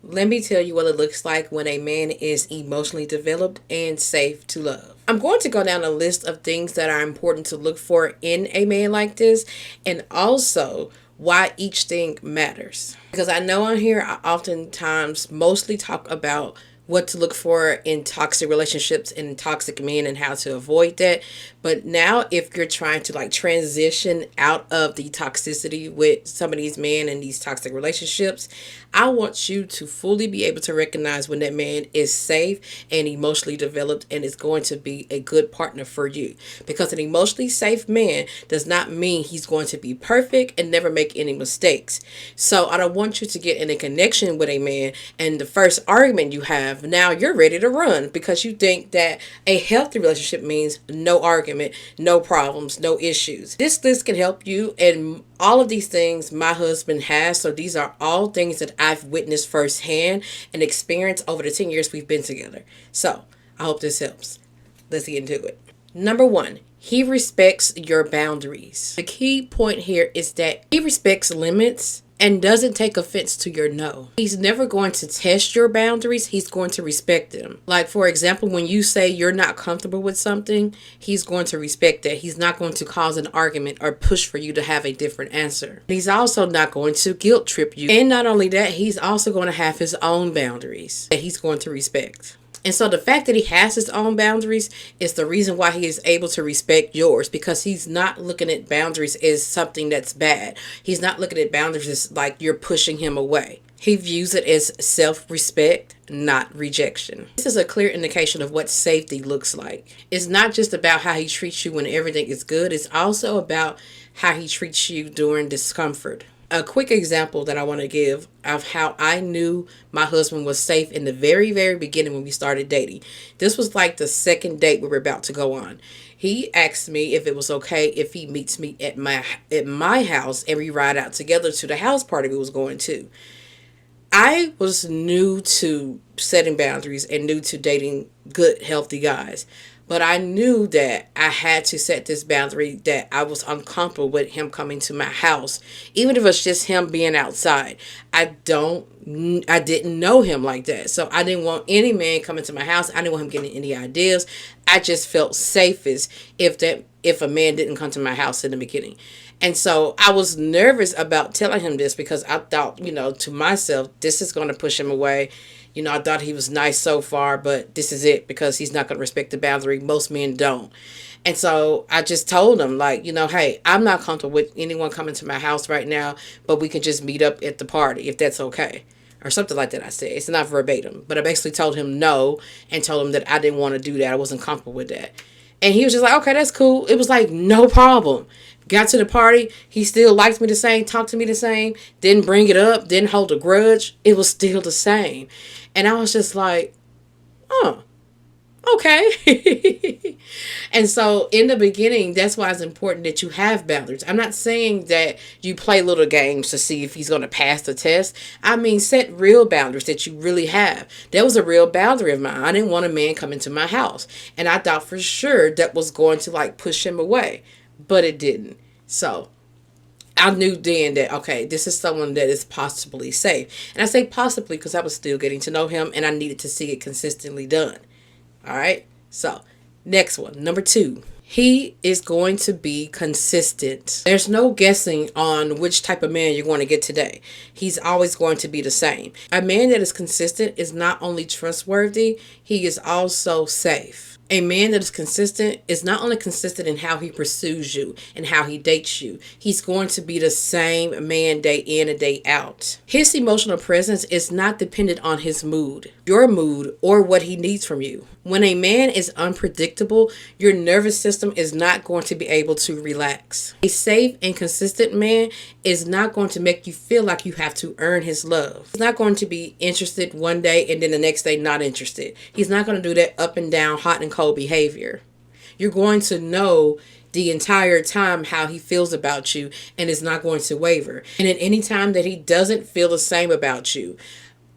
Let me tell you what it looks like when a man is emotionally developed and safe to love. I'm going to go down a list of things that are important to look for in a man like this, and also why each thing matters. Because I know on here I oftentimes mostly talk about what to look for in toxic relationships and toxic men and how to avoid that. But now, if you're trying to like transition out of the toxicity with some of these men and these toxic relationships, I want you to fully be able to recognize when that man is safe and emotionally developed and is going to be a good partner for you. Because an emotionally safe man does not mean he's going to be perfect and never make any mistakes. So I don't want you to get in a connection with a man and the first argument you have, now you're ready to run because you think that a healthy relationship means no argument, no problems, no issues. This list can help you, and all of these things my husband has. So these are all things that I've witnessed firsthand and experienced over the 10 years we've been together. So I hope this helps. Let's get into it. Number one, he respects your boundaries. The key point here is that he respects limits and doesn't take offense to your no. He's never going to test your boundaries. He's going to respect them. Like, for example, when you say you're not comfortable with something, he's going to respect that. He's not going to cause an argument or push for you to have a different answer. He's also not going to guilt trip you. And not only that, he's also going to have his own boundaries that he's going to respect. And so the fact that he has his own boundaries is the reason why he is able to respect yours, because he's not looking at boundaries as something that's bad. He's not looking at boundaries as like you're pushing him away. He views it as self-respect, not rejection. This is a clear indication of what safety looks like. It's not just about how he treats you when everything is good. It's also about how he treats you during discomfort. A quick example that I want to give of how I knew my husband was safe in the very, very beginning when we started dating. This was like the second date we were about to go on. He asked me if it was okay if he meets me at my house and we ride out together to the house party we was going to. I was new to setting boundaries and new to dating good, healthy guys. But I knew that I had to set this boundary that I was uncomfortable with him coming to my house. Even if it's just him being outside. I didn't know him like that. So I didn't want any man coming to my house. I didn't want him getting any ideas. I just felt safest if a man didn't come to my house in the beginning. And so I was nervous about telling him this because I thought, to myself, this is going to push him away. I thought he was nice so far, but this is it because he's not going to respect the boundary. Most men don't. And so I just told him, like, hey, I'm not comfortable with anyone coming to my house right now, but we can just meet up at the party if that's okay. Or something like that I said. It's not verbatim. But I basically told him no and told him that I didn't want to do that. I wasn't comfortable with that. And he was just like, okay, that's cool. It was like, no problem. Got to the party. He still liked me the same, talked to me the same, didn't bring it up, didn't hold a grudge. It was still the same. And I was just like, oh, okay. And so in the beginning, that's why it's important that you have boundaries. I'm not saying that you play little games to see if he's going to pass the test. I mean, set real boundaries that you really have. That was a real boundary of mine. I didn't want a man come into my house. And I thought for sure that was going to like push him away, but it didn't. So I knew then that, okay, this is someone that is possibly safe. And I say possibly because I was still getting to know him and I needed to see it consistently done. All right. So next one, number 2. He is going to be consistent. There's no guessing on which type of man you're going to get today. He's always going to be the same. A man that is consistent is not only trustworthy, he is also safe. A man that is consistent is not only consistent in how he pursues you and how he dates you. He's going to be the same man day in and day out. His emotional presence is not dependent on his mood, your mood, or what he needs from you. When a man is unpredictable, your nervous system is not going to be able to relax. A safe and consistent man is not going to make you feel like you have to earn his love. He's not going to be interested one day and then the next day not interested. He's not going to do that up and down, hot and cold behavior. You're going to know the entire time how he feels about you and is not going to waver. And at any time that he doesn't feel the same about you,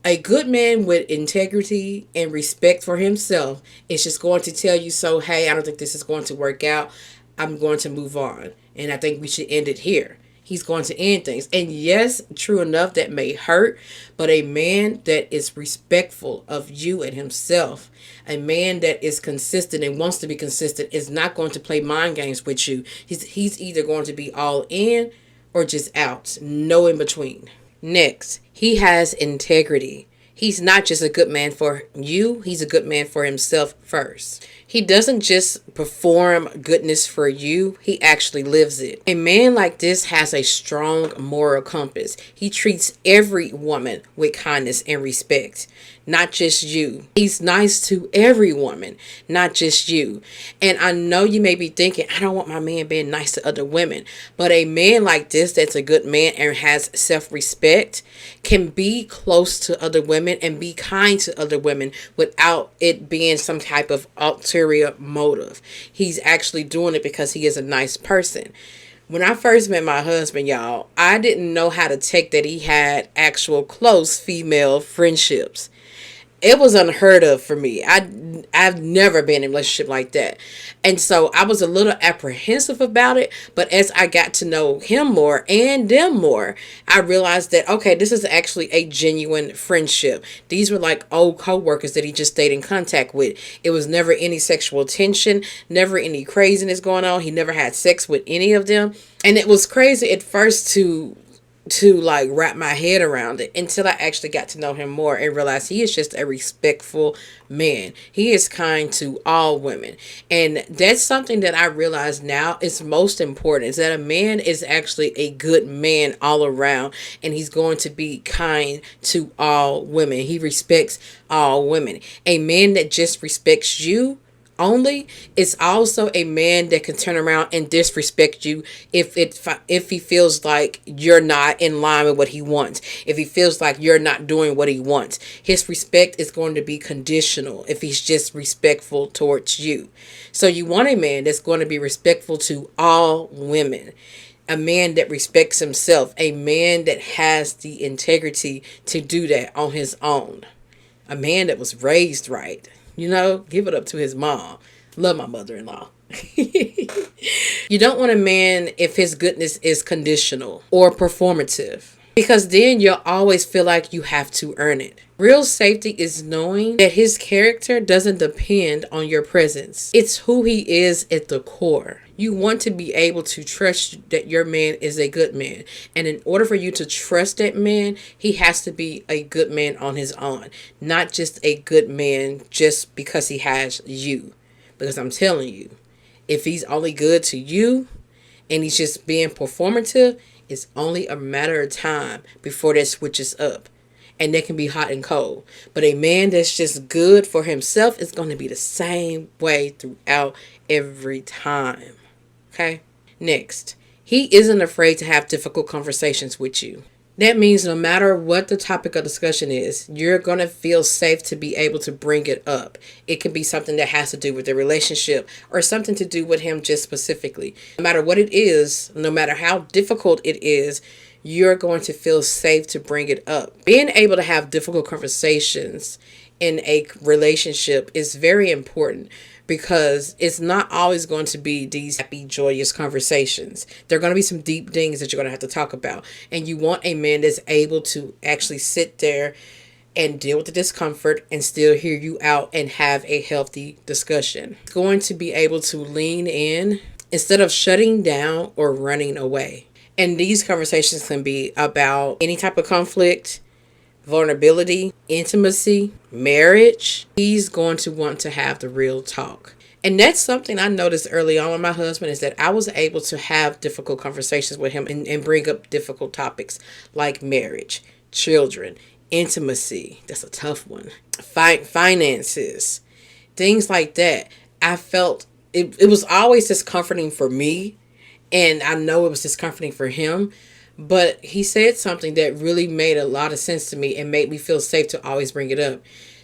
a good man with integrity and respect for himself is just going to tell you, so, hey, I don't think this is going to work out. I'm going to move on. And I think we should end it here. He's going to end things. And yes, true enough, that may hurt, but a man that is respectful of you and himself, a man that is consistent and wants to be consistent, is not going to play mind games with you. He's either going to be all in or just out. No in between. Next, he has integrity. He's not just a good man for you, he's a good man for himself first. He doesn't just perform goodness for you, he actually lives it. A man like this has a strong moral compass. He treats every woman with kindness and respect, not just you. He's nice to every woman, not just you. And I know you may be thinking, I don't want my man being nice to other women. But a man like this that's a good man and has self-respect can be close to other women and be kind to other women without it being some type of ulterior motive. He's actually doing it because he is a nice person. When I first met my husband, y'all, I didn't know how to take that he had actual close female friendships. It was unheard of for me. I've never been in a relationship like that. And so I was a little apprehensive about it. But as I got to know him more and them more, I realized that, okay, this is actually a genuine friendship. These were like old co-workers that he just stayed in contact with. It was never any sexual tension, never any craziness going on. He never had sex with any of them. And it was crazy at first to like wrap my head around it until I actually got to know him more and realized he is just a respectful man. He is kind to all women. And that's something that I realize now is most important, is that a man is actually a good man all around, and he's going to be kind to all women. He respects all women. A man that just respects you only is also a man that can turn around and disrespect you if he feels like you're not in line with what he wants, if he feels like you're not doing what he wants. His respect is going to be conditional if he's just respectful towards you. So you want a man that's going to be respectful to all women, a man that respects himself, a man that has the integrity to do that on his own, a man that was raised right. Give it up to his mom. Love my mother-in-law. You don't want a man if his goodness is conditional or performative, because then you'll always feel like you have to earn it. Real safety is knowing that his character doesn't depend on your presence. It's who he is at the core. You want to be able to trust that your man is a good man. And in order for you to trust that man, he has to be a good man on his own. Not just a good man just because he has you. Because I'm telling you, if he's only good to you and he's just being performative, it's only a matter of time before that switches up. And that can be hot and cold. But a man that's just good for himself is going to be the same way throughout every time. Okay? Next, he isn't afraid to have difficult conversations with you. That means no matter what the topic of discussion is, you're going to feel safe to be able to bring it up. It can be something that has to do with the relationship or something to do with him just specifically. No matter what it is, no matter how difficult it is, you're going to feel safe to bring it up. Being able to have difficult conversations in a relationship is very important, because it's not always going to be these happy, joyous conversations. There are going to be some deep things that you're going to have to talk about. And you want a man that's able to actually sit there and deal with the discomfort and still hear you out and have a healthy discussion. It's going to be able to lean in instead of shutting down or running away. And these conversations can be about any type of conflict, vulnerability, intimacy, marriage. He's going to want to have the real talk. And that's something I noticed early on with my husband, is that I was able to have difficult conversations with him and bring up difficult topics like marriage, children, intimacy. That's a tough one. Finances, things like that. I felt it was always discomforting for me. And I know it was discomforting for him. But he said something that really made a lot of sense to me and made me feel safe to always bring it up.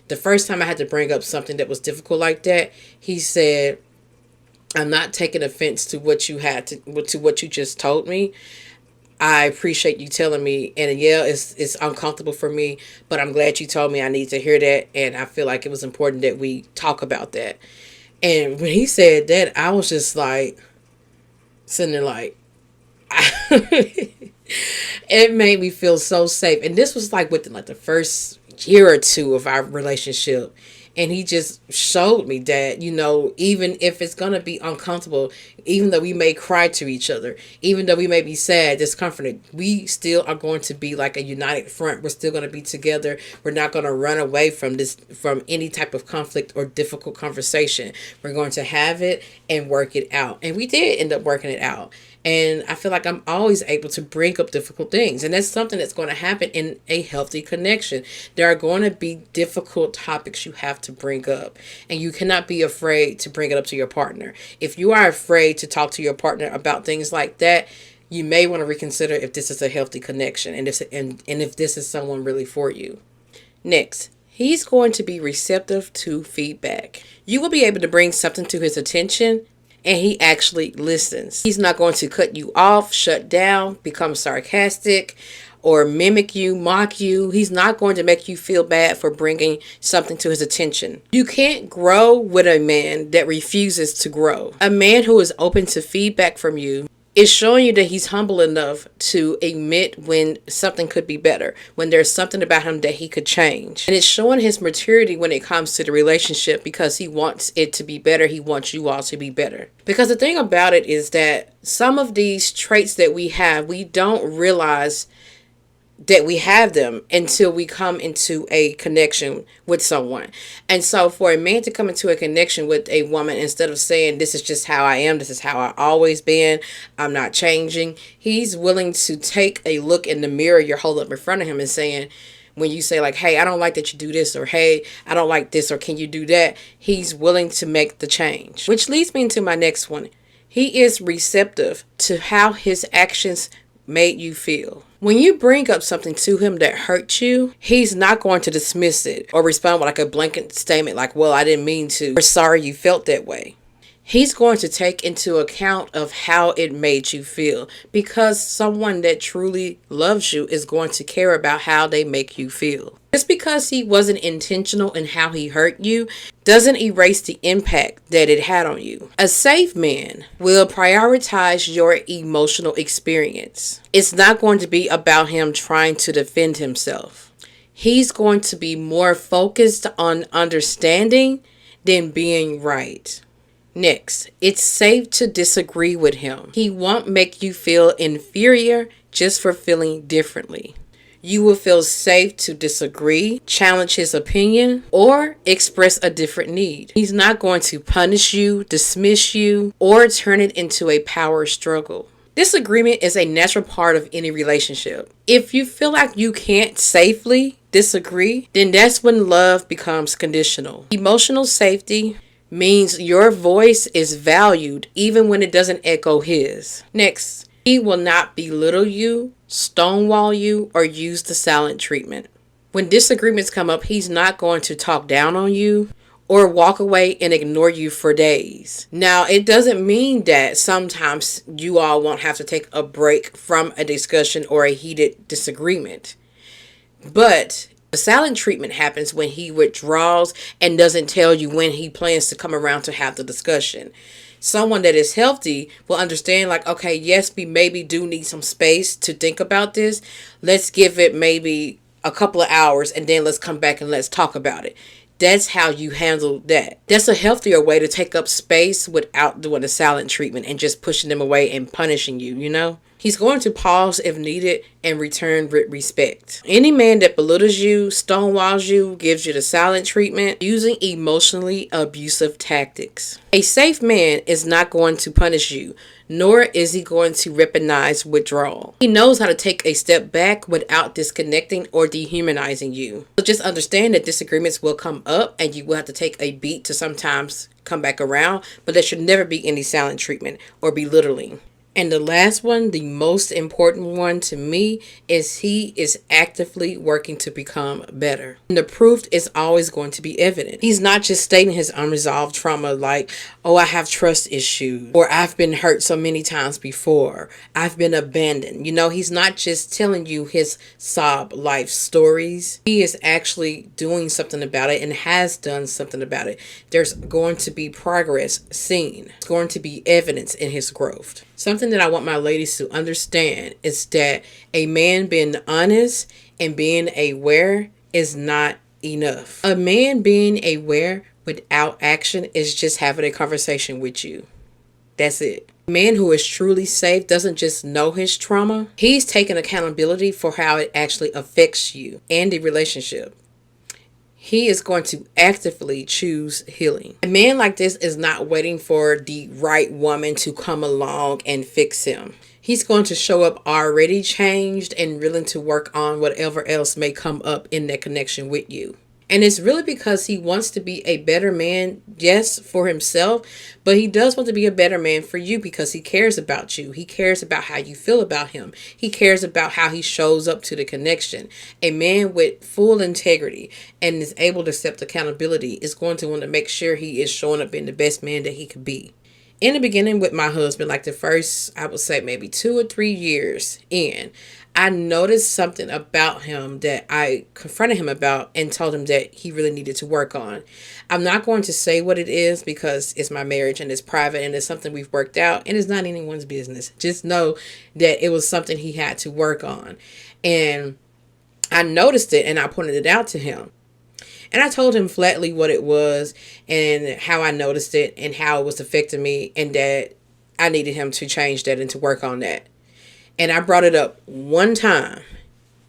The first time I had to bring up something that was difficult like that, he said, I'm not taking offense to what you just told me. I appreciate you telling me, and yeah, it's uncomfortable for me, but I'm glad you told me I need to hear that, and I feel like it was important that we talk about that. And when he said that, I was just like, sitting there like, It made me feel so safe. And this was like within like the first year or two of our relationship. And he just showed me that, even if it's going to be uncomfortable, even though we may cry to each other, even though we may be sad, discomforted, we still are going to be like a united front. We're still going to be together. We're not going to run away from any type of conflict or difficult conversation. We're going to have it and work it out. And we did end up working it out. And I feel like I'm always able to bring up difficult things. And that's something that's going to happen in a healthy connection. There are going to be difficult topics you have to bring up. And you cannot be afraid to bring it up to your partner. If you are afraid to talk to your partner about things like that, you may want to reconsider if this is a healthy connection and if this is someone really for you. Next, he's going to be receptive to feedback. You will be able to bring something to his attention and he actually listens. He's not going to cut you off, shut down, become sarcastic, or mimic you, mock you. He's not going to make you feel bad for bringing something to his attention. You can't grow with a man that refuses to grow. A man who is open to feedback from you is showing you that he's humble enough to admit when something could be better, when there's something about him that he could change. And it's showing his maturity when it comes to the relationship because he wants it to be better. He wants you all to be better. Because the thing about it is that some of these traits that we have, we don't realize that we have them until we come into a connection with someone. And so for a man to come into a connection with a woman, instead of saying, this is just how I am, this is how I always been, I'm not changing, he's willing to take a look in the mirror you're holding up in front of him and saying, when you say like, hey, I don't like that you do this, or hey, I don't like this, or can you do that? He's willing to make the change. Which leads me into my next one. He is receptive to how his actions made you feel. When you bring up something to him that hurt you, he's not going to dismiss it or respond with like a blanket statement like, well, I didn't mean to, or sorry you felt that way. He's going to take into account of how it made you feel, because someone that truly loves you is going to care about how they make you feel. Just because he wasn't intentional in how he hurt you doesn't erase the impact that it had on you. A safe man will prioritize your emotional experience. It's not going to be about him trying to defend himself. He's going to be more focused on understanding than being right. Next, it's safe to disagree with him. He won't make you feel inferior just for feeling differently. You will feel safe to disagree, challenge his opinion, or express a different need. He's not going to punish you, dismiss you, or turn it into a power struggle. Disagreement is a natural part of any relationship. If you feel like you can't safely disagree, then that's when love becomes conditional. Emotional safety means your voice is valued even when it doesn't echo his. Next, he will not belittle you, stonewall you, or use the silent treatment. When disagreements come up, he's not going to talk down on you or walk away and ignore you for days. Now, it doesn't mean that sometimes you all won't have to take a break from a discussion or a heated disagreement. But the silent treatment happens when he withdraws and doesn't tell you when he plans to come around to have the discussion. Someone that is healthy will understand like, okay, yes, we maybe do need some space to think about this. Let's give it maybe a couple of hours and then let's come back and let's talk about it. That's how you handle that. That's a healthier way to take up space without doing the silent treatment and just pushing them away and punishing you, you know? He's going to pause if needed and return with respect. Any man that belittles you, stonewalls you, gives you the silent treatment, using emotionally abusive tactics. A safe man is not going to punish you, nor is he going to weaponize withdrawal. He knows how to take a step back without disconnecting or dehumanizing you. So just understand that disagreements will come up and you will have to take a beat to sometimes come back around, but there should never be any silent treatment or belittling. And the last one, the most important one to me, is he is actively working to become better. And the proof is always going to be evident. He's not just stating his unresolved trauma like, oh, I have trust issues, or I've been hurt so many times before, I've been abandoned. You know, he's not just telling you his sob life stories. He is actually doing something about it and has done something about it. There's going to be progress seen. There's going to be evidence in his growth. Something that I want my ladies to understand is that a man being honest and being aware is not enough. A man being aware without action is just having a conversation with you. That's it. A man who is truly safe doesn't just know his trauma, he's taking accountability for how it actually affects you and the relationship. He is going to actively choose healing. A man like this is not waiting for the right woman to come along and fix him. He's going to show up already changed and willing to work on whatever else may come up in that connection with you. And it's really because he wants to be a better man, yes, for himself, but he does want to be a better man for you because he cares about you. He cares about how you feel about him. He cares about how he shows up to the connection. A man with full integrity and is able to accept accountability is going to want to make sure he is showing up in the best man that he could be. In the beginning with my husband, like the first, I would say maybe 2 or 3 years in, I noticed something about him that I confronted him about and told him that he really needed to work on. I'm not going to say what it is because it's my marriage and it's private and it's something we've worked out and it's not anyone's business. Just know that it was something he had to work on. And I noticed it and I pointed it out to him. And I told him flatly what it was and how I noticed it and how it was affecting me and that I needed him to change that and to work on that. And I brought it up one time.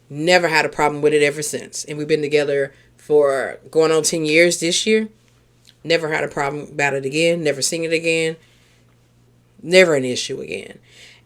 Never had a problem with it ever since. And we've been together for going on 10 years this year. Never had a problem about it again. Never seen it again. Never an issue again.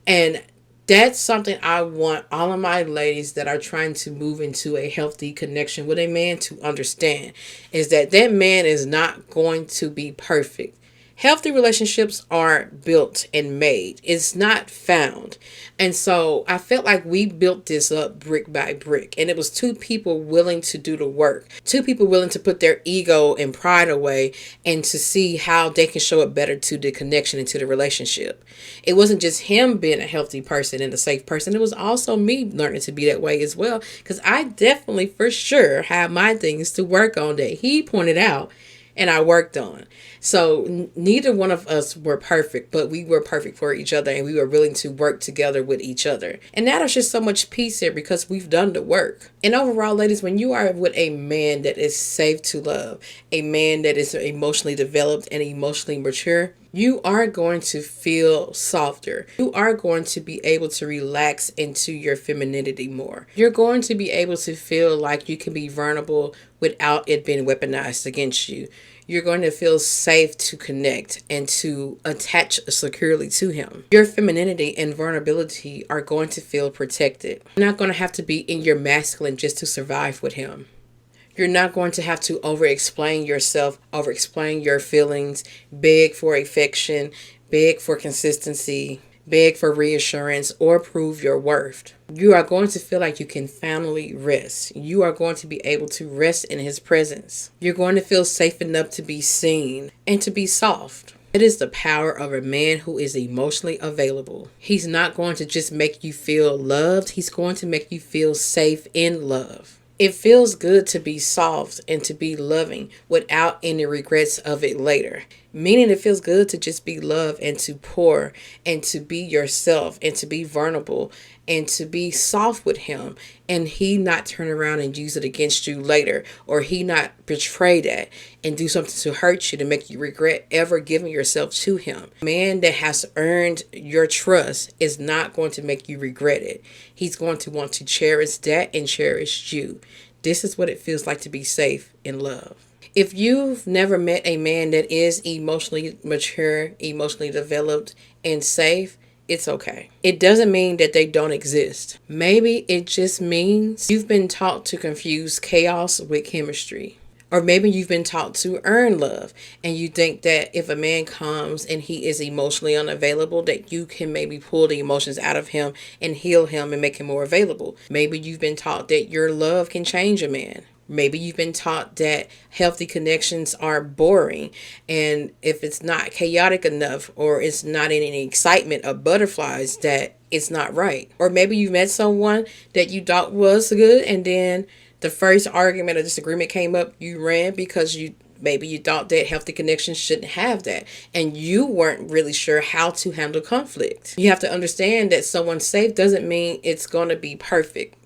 And that's something I want all of my ladies that are trying to move into a healthy connection with a man to understand is that that man is not going to be perfect. Healthy relationships are built and made. It's not found. And so I felt like we built this up brick by brick. And it was two people willing to do the work. Two people willing to put their ego and pride away and to see how they can show up better to the connection and to the relationship. It wasn't just him being a healthy person and a safe person. It was also me learning to be that way as well. Because I definitely for sure have my things to work on that he pointed out and I worked on. So neither one of us were perfect, but we were perfect for each other and we were willing to work together with each other. And now there's just so much peace here because we've done the work. And overall, ladies, when you are with a man that is safe to love, a man that is emotionally developed and emotionally mature, you are going to feel softer. You are going to be able to relax into your femininity more. You're going to be able to feel like you can be vulnerable without it being weaponized against you. You're going to feel safe to connect and to attach securely to him. Your femininity and vulnerability are going to feel protected. You're not going to have to be in your masculine just to survive with him. You're not going to have to over-explain yourself, over-explain your feelings, beg for affection, beg for consistency, beg for reassurance, or prove your worth. You are going to feel like you can finally rest. You are going to be able to rest in his presence. You're going to feel safe enough to be seen and to be soft. It is the power of a man who is emotionally available. He's not going to just make you feel loved. He's going to make you feel safe in love. It feels good to be soft and to be loving without any regrets of it later. Meaning it feels good to just be loved and to pour and to be yourself and to be vulnerable and to be soft with him and he not turn around and use it against you later or he not betray that and do something to hurt you to make you regret ever giving yourself to him. A man that has earned your trust is not going to make you regret it. He's going to want to cherish that and cherish you. This is what it feels like to be safe in love. If you've never met a man that is emotionally mature, emotionally developed, and safe, it's okay. It doesn't mean that they don't exist. Maybe it just means you've been taught to confuse chaos with chemistry. Or maybe you've been taught to earn love and you think that if a man comes and he is emotionally unavailable, that you can maybe pull the emotions out of him and heal him and make him more available. Maybe you've been taught that your love can change a man. Maybe you've been taught that healthy connections are boring, and if it's not chaotic enough or it's not in any excitement of butterflies, that it's not right. Or maybe you met someone that you thought was good and then the first argument or disagreement came up, you ran because you Maybe you thought that healthy connections shouldn't have that, and you weren't really sure how to handle conflict. You have to understand that someone's safe doesn't mean it's going to be perfect.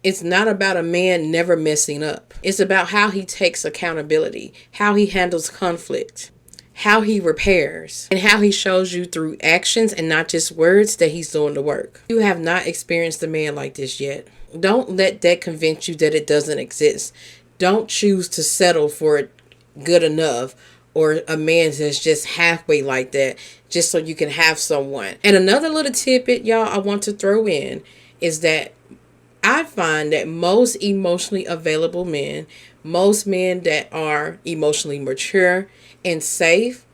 It's not about a man never messing up. It's about how he takes accountability, how he handles conflict, how he repairs, and how he shows you through actions and not just words that he's doing the work. You have not experienced a man like this yet. Don't let that convince you that it doesn't exist. Don't choose to settle for it good enough, or a man that's just halfway like that just so you can have someone. And another little tidbit, y'all, I want to throw in is that I find that most emotionally available men, most men that are emotionally mature and safe,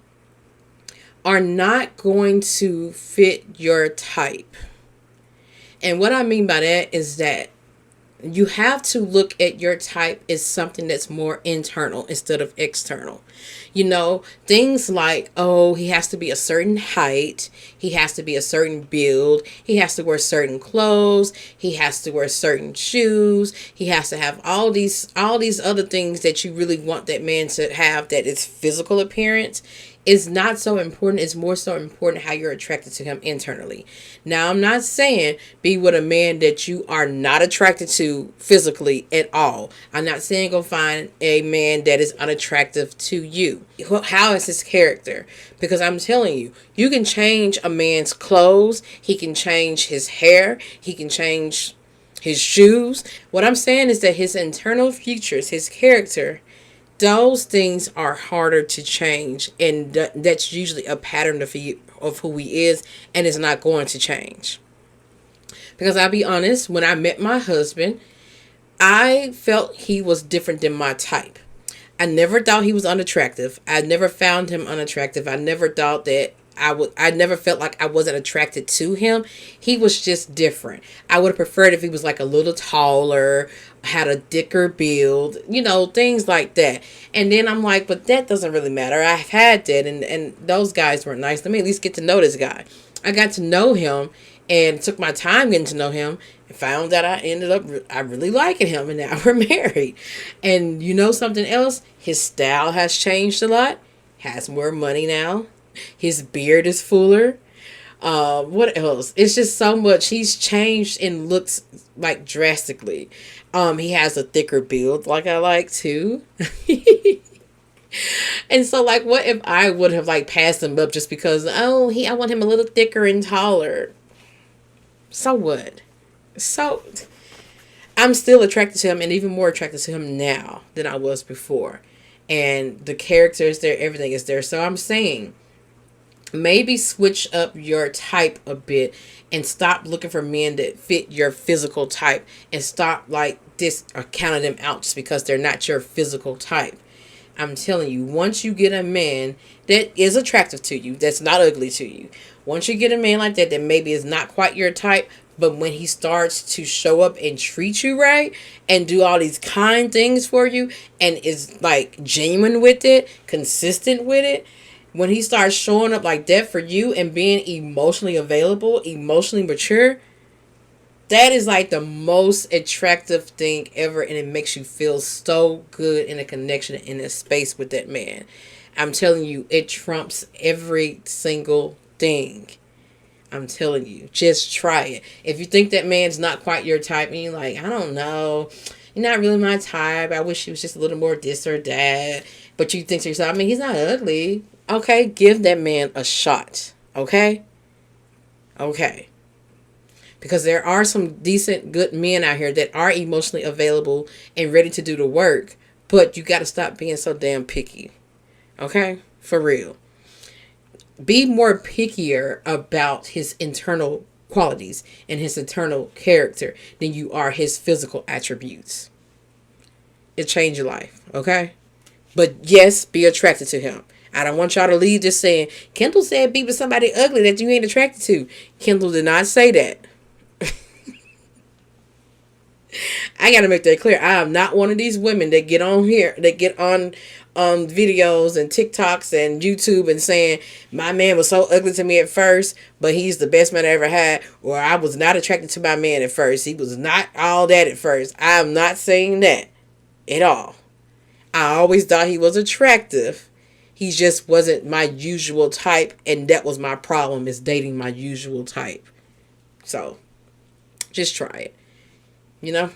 are not going to fit your type. And what I mean by that is that you have to look at your type as something that's more internal instead of external. You know, things like, oh, he has to be a certain height, he has to be a certain build, he has to wear certain clothes, he has to wear certain shoes, he has to have all these other things that you really want that man to have, that is physical appearance. Is not so important. It's more so important how you're attracted to him internally. Now, I'm not saying be with a man that you are not attracted to physically at all. I'm not saying go find a man that is unattractive to you. How is his character? Because I'm telling you, you can change a man's clothes. He can change his hair. He can change his shoes. What I'm saying is that his internal features, his character, those things are harder to change, and that's usually a pattern of who he is, and it's not going to change. Because I'll be honest, when I met my husband, I felt he was different than my type. I never thought he was unattractive. I never found him unattractive. I never thought that I never felt like I wasn't attracted to him. He was just different. I would have preferred if he was like a little taller, had a thicker build, you know, things like that. And then I'm like, but that doesn't really matter. I've had that, and those guys weren't nice. Let me at least get to know this guy. I got to know him and took my time getting to know him, and found that I really liking him, and now we're married. And you know something else? His style has changed a lot. Has more money now. His beard is fuller. What else? It's just so much. He's changed and looks like drastically. He has a thicker build, like I like too. And so, like, what if I would have like passed him up just because I want him a little thicker and taller? So what? So I'm still attracted to him, and even more attracted to him now than I was before. And the character is there, everything is there. So I'm saying, maybe switch up your type a bit and stop looking for men that fit your physical type, and stop like this or counting them out just because they're not your physical type. I'm telling you, once you get a man that is attractive to you, that's not ugly to you, once you get a man like that that maybe is not quite your type, but when he starts to show up and treat you right and do all these kind things for you and is like genuine with it, consistent with it, when he starts showing up like that for you and being emotionally available, emotionally mature, that is like the most attractive thing ever, and it makes you feel so good in a connection, in a space with that man. I'm telling you, it trumps every single thing. I'm telling you, just try it. If you think that man's not quite your type and you're like, I don't know, you're not really my type, I wish he was just a little more this or that, but you think to yourself, I mean, he's not ugly. Okay, give that man a shot. Okay? Okay. Because there are some decent, good men out here that are emotionally available and ready to do the work. But you got to stop being so damn picky. Okay? For real. Be more pickier about his internal qualities and his internal character than you are his physical attributes. It'll change your life. Okay? But yes, be attracted to him. I don't want y'all to leave just saying, Kendall said be with somebody ugly that you ain't attracted to. Kendall did not say that. I got to make that clear. I am not one of these women that get on here, that get on videos and TikToks and YouTube and saying, my man was so ugly to me at first, but he's the best man I ever had. Or I was not attracted to my man at first. He was not all that at first. I am not saying that at all. I always thought he was attractive. He just wasn't my usual type, and that was my problem, is dating my usual type. So, just try it, you know?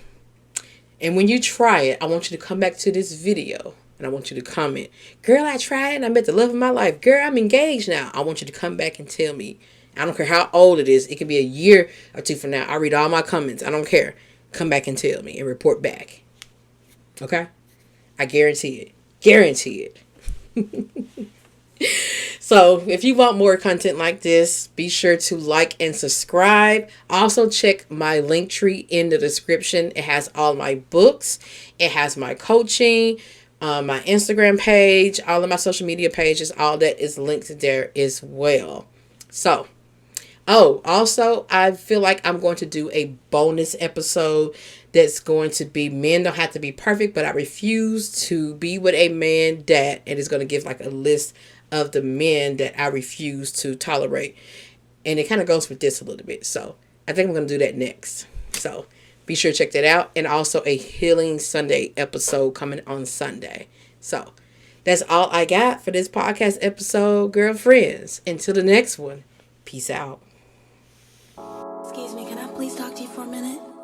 And when you try it, I want you to come back to this video and I want you to comment, girl, I tried it and I met the love of my life. Girl, I'm engaged now. I want you to come back and tell me. I don't care how old it is. It can be a year or two from now. I read all my comments. I don't care. Come back and tell me and report back. Okay? I guarantee it. Guarantee it. So if you want more content like this, be sure to like and subscribe. Also check my link tree in the description. It has all my books. It has my coaching, my Instagram page, all of my social media pages. All that is linked there as well. So, also, I feel like I'm going to do a bonus episode that's going to be, men don't have to be perfect, but I refuse to be with a man that, and it's going to give like a list of the men that I refuse to tolerate. And it kind of goes with this a little bit. So I think I'm going to do that next. So be sure to check that out. And also a Healing Sunday episode coming on Sunday. So that's all I got for this podcast episode, girlfriends. Until the next one, peace out. Excuse me, can I please talk to you for a minute?